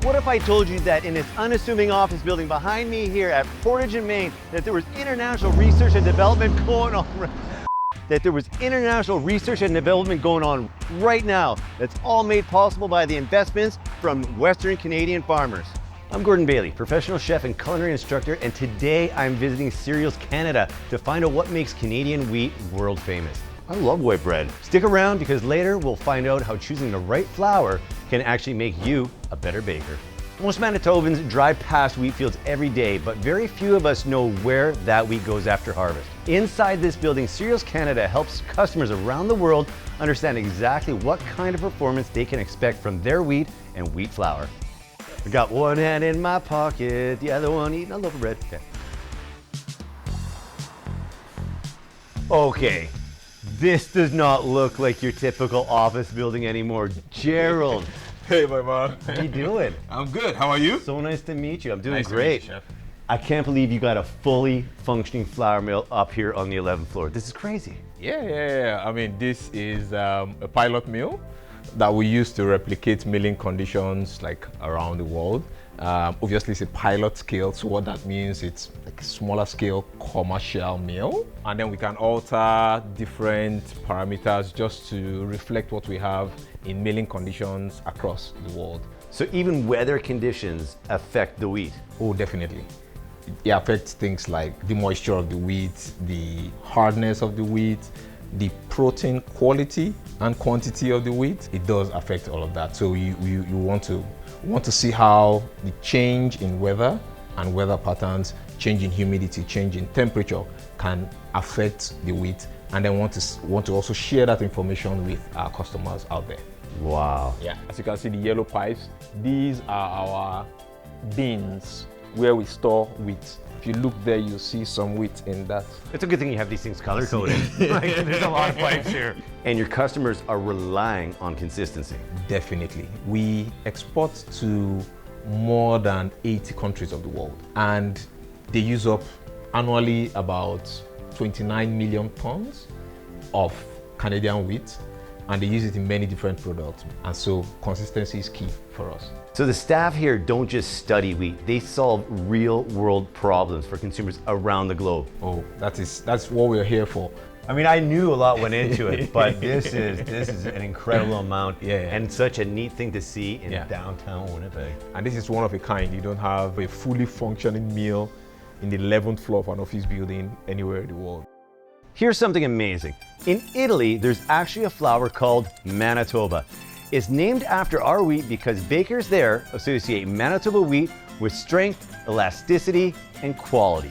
What if I told you that in this unassuming office building behind me here at Portage in Maine, that there was international research and development going on right now that's all made possible by the investments from Western Canadian farmers. I'm Gordon Bailey, professional chef and culinary instructor, and today I'm visiting Cereals Canada to find out what makes Canadian wheat world famous. I love white bread. Stick around because later we'll find out how choosing the right flour can actually make you a better baker. Most Manitobans drive past wheat fields every day, but very few of us know where that wheat goes after harvest. Inside this building, Cereals Canada helps customers around the world understand exactly what kind of performance they can expect from their wheat and wheat flour. I got one hand in my pocket, the other one eating a loaf of bread. Okay, this does not look like your typical office building anymore. Gerald. Hey, my man. How you doing? I'm good. How are you? So nice to meet you. I'm doing Nice to great. meet you, Chef. I can't believe you got a fully functioning flour mill up here on the 11th floor. This is crazy. Yeah. I mean, this is a pilot mill that we use to replicate milling conditions like around the world. Obviously, it's a pilot scale, so what that means, it's like a smaller scale commercial mill. And then we can alter different parameters just to reflect what we have in milling conditions across the world. So even weather conditions affect the wheat. Oh, definitely. It affects things like the moisture of the wheat, the hardness of the wheat, the protein quality and quantity of the wheat. It does affect all of that. So you want to see how the change in weather and weather patterns, change in humidity, change in temperature can affect the wheat, and then want to also share that information with our customers out there. Wow. Yeah, as you can see, the yellow pipes, these are our bins where we store wheat. If you look there, you'll see some wheat in that. It's a good thing you have these things color coded. Right? There's a lot of pipes here. And your customers are relying on consistency. Definitely. We export to more than 80 countries of the world, and they use up annually about 29 million tons of Canadian wheat, and they use it in many different products. And so consistency is key for us. So the staff here don't just study wheat, they solve real world problems for consumers around the globe. Oh, that's what we're here for. I mean, I knew a lot went into it, but this is an incredible amount, and such a neat thing to see in downtown Winnipeg. And this is one of a kind. You don't have a fully functioning mill in the 11th floor of an office building anywhere in the world. Here's something amazing. In Italy, there's actually a flour called Manitoba. It's named after our wheat because bakers there associate Manitoba wheat with strength, elasticity, and quality.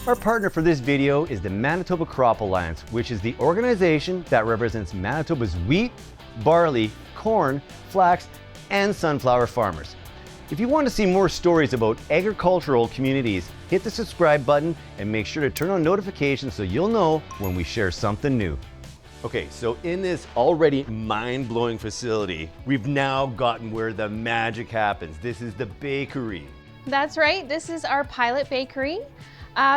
Our partner for this video is the Manitoba Crop Alliance, which is the organization that represents Manitoba's wheat, barley, corn, flax, and sunflower farmers. If you want to see more stories about agricultural communities, hit the subscribe button and make sure to turn on notifications so you'll know when we share something new. Okay, so in this already mind-blowing facility, we've now gotten where the magic happens. This is the bakery. That's right, this is our pilot bakery.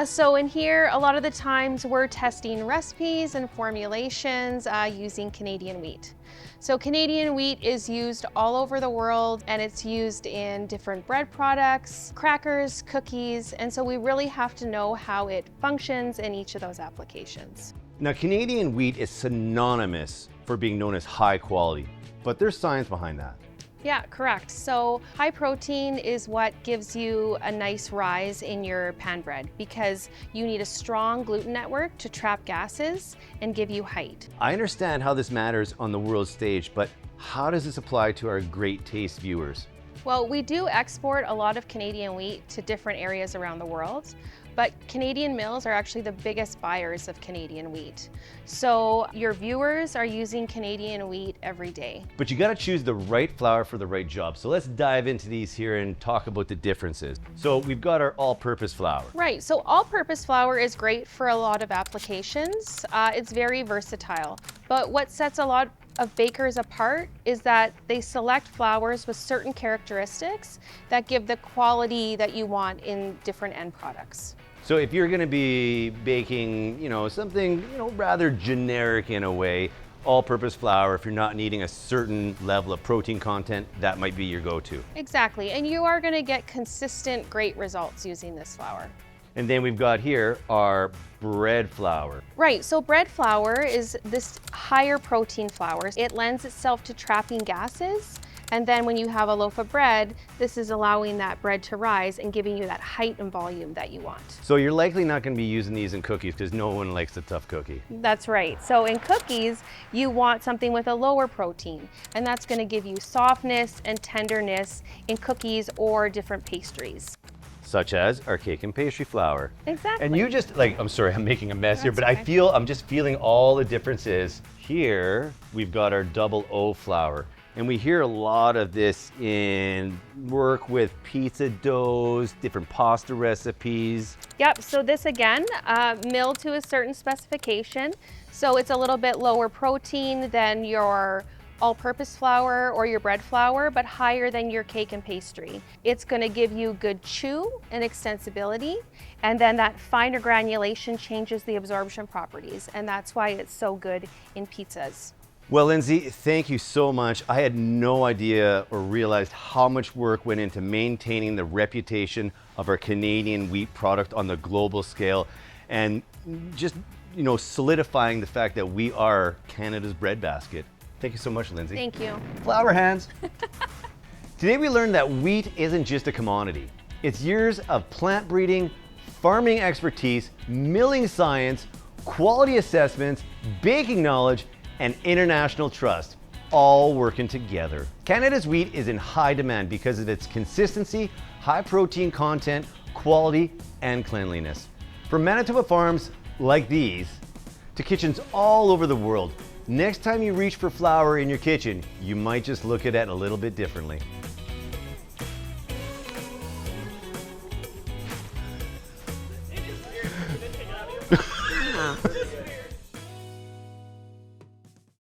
So in here, a lot of the times we're testing recipes and formulations using Canadian wheat. So Canadian wheat is used all over the world, and it's used in different bread products, crackers, cookies, and so we really have to know how it functions in each of those applications. Now, Canadian wheat is synonymous for being known as high quality, but there's science behind that. Yeah, correct. So high protein is what gives you a nice rise in your pan bread because you need a strong gluten network to trap gases and give you height. I understand how this matters on the world stage, but how does this apply to our great taste viewers? Well, we do export a lot of Canadian wheat to different areas around the world, but Canadian mills are actually the biggest buyers of Canadian wheat. So your viewers are using Canadian wheat every day. But you gotta choose the right flour for the right job. So let's dive into these here and talk about the differences. So we've got our all-purpose flour. Right, so all-purpose flour is great for a lot of applications. It's very versatile. But what sets a lot of bakers apart is that they select flours with certain characteristics that give the quality that you want in different end products. So if you're gonna be baking, something, rather generic in a way, all-purpose flour. If you're not needing a certain level of protein content, that might be your go-to. Exactly, and you are going to get consistent great results using this flour. And then we've got here our bread flour. Right, so bread flour is this higher protein flour. It lends itself to trapping gases, and then when you have a loaf of bread, this is allowing that bread to rise and giving you that height and volume that you want. So you're likely not going to be using these in cookies because no one likes a tough cookie. That's right. So in cookies, you want something with a lower protein, and that's going to give you softness and tenderness in cookies or different pastries. Such as our cake and pastry flour. Exactly. And you just, like, I'm sorry, I'm making a mess here, but That's I'm just feeling all the differences. Here, we've got our double O flour. And we hear a lot of this in work with pizza doughs, different pasta recipes. Yep, so this again, milled to a certain specification. So it's a little bit lower protein than your all-purpose flour or your bread flour, but higher than your cake and pastry. It's gonna give you good chew and extensibility, and then that finer granulation changes the absorption properties, and that's why it's so good in pizzas. Well, Lindsay, thank you so much. I had no idea or realized how much work went into maintaining the reputation of our Canadian wheat product on the global scale, and just, you know, solidifying the fact that we are Canada's breadbasket. Thank you so much, Lindsay. Thank you. Flower hands. Today we learned that wheat isn't just a commodity. It's years of plant breeding, farming expertise, milling science, quality assessments, baking knowledge, and international trust, all working together. Canada's wheat is in high demand because of its consistency, high protein content, quality, and cleanliness. From Manitoba farms like these to kitchens all over the world, next time you reach for flour in your kitchen, you might just look at it a little bit differently.